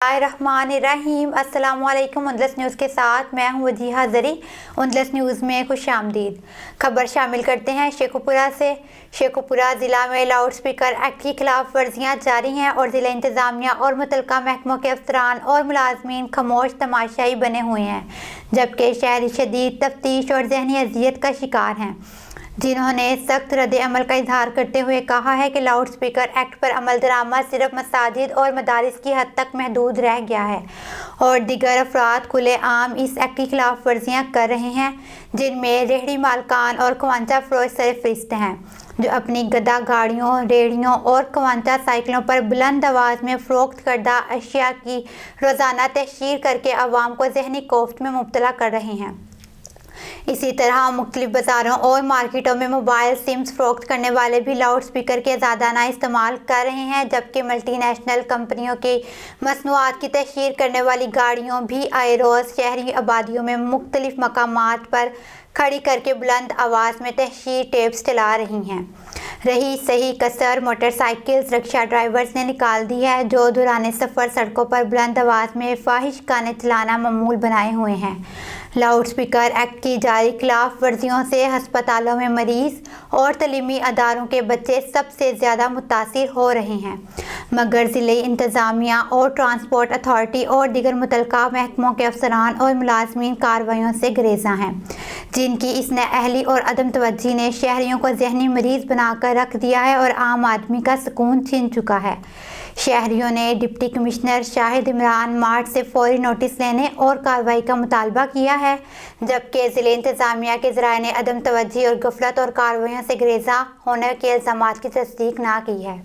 الرحمن الرحیم۔ السلام علیکم۔ اندلس نیوز کے ساتھ میں ہوں وجیہہ زری۔ اندلس نیوز میں خوش آمدید۔ خبر شامل کرتے ہیں شیخوپورہ سے۔ شیخوپورہ ضلع میں لاؤڈ اسپیکر ایکٹ کی خلاف ورزیاں جاری ہیں اور ضلع انتظامیہ اور متعلقہ محکموں کے افسران اور ملازمین خاموش تماشائی بنے ہوئے ہیں، جبکہ شہری شدید تفتیش اور ذہنی اذیت کا شکار ہیں، جنہوں نے سخت رد عمل کا اظہار کرتے ہوئے کہا ہے کہ لاؤڈ اسپیکر ایکٹ پر عمل درآمد صرف مساجد اور مدارس کی حد تک محدود رہ گیا ہے اور دیگر افراد کھلے عام اس ایکٹ کی خلاف ورزیاں کر رہے ہیں، جن میں ریہڑی مالکان اور خوانچہ فروش سرفہرست ہیں، جو اپنی گدا گاڑیوں، ریہڑیوں اور خوانچہ سائیکلوں پر بلند آواز میں فروخت کردہ اشیاء کی روزانہ تشہیر کر کے عوام کو ذہنی کوفت میں مبتلا کر رہے ہیں۔ اسی طرح مختلف بازاروں اور مارکیٹوں میں موبائل سمز فروخت کرنے والے بھی لاؤڈ اسپیکر کے آزادانہ استعمال کر رہے ہیں، جبکہ ملٹی نیشنل کمپنیوں کی مصنوعات کی تشہیر کرنے والی گاڑیوں بھی آئے روز شہری آبادیوں میں مختلف مقامات پر کھڑی کر کے بلند آواز میں تشہیر ٹیپس چلا رہی ہیں۔ رہی صحیح کسر موٹر سائیکلز رکشہ ڈرائیورز نے نکال دی ہے، جو دوران سفر سڑکوں پر بلند آواز میں فاحش گانے چلانا معمول بنائے ہوئے ہیں۔ لاؤڈ اسپیکر ایکٹ کی جاری خلاف ورزیوں سے ہسپتالوں میں مریض اور تعلیمی اداروں کے بچے سب سے زیادہ متاثر ہو رہے ہیں، مگر ضلع انتظامیہ اور ٹرانسپورٹ اتھارٹی اور دیگر متعلقہ محکموں کے افسران اور ملازمین کارروائیوں سے گریزاں ہیں، جن کی اس نااہلی اور عدم توجہی نے شہریوں کو ذہنی مریض بنا کر رکھ دیا ہے اور عام آدمی کا سکون چھین چکا ہے۔ شہریوں نے ڈپٹی کمشنر شاہد عمران مارٹ سے فوری نوٹس لینے اور کارروائی کا مطالبہ کیا ہے، جبکہ ضلع انتظامیہ کے ذرائع نے عدم توجہی اور غفلت اور کارروائیوں سے گریزاں ہونے کے الزامات کی تصدیق نہ کی ہے۔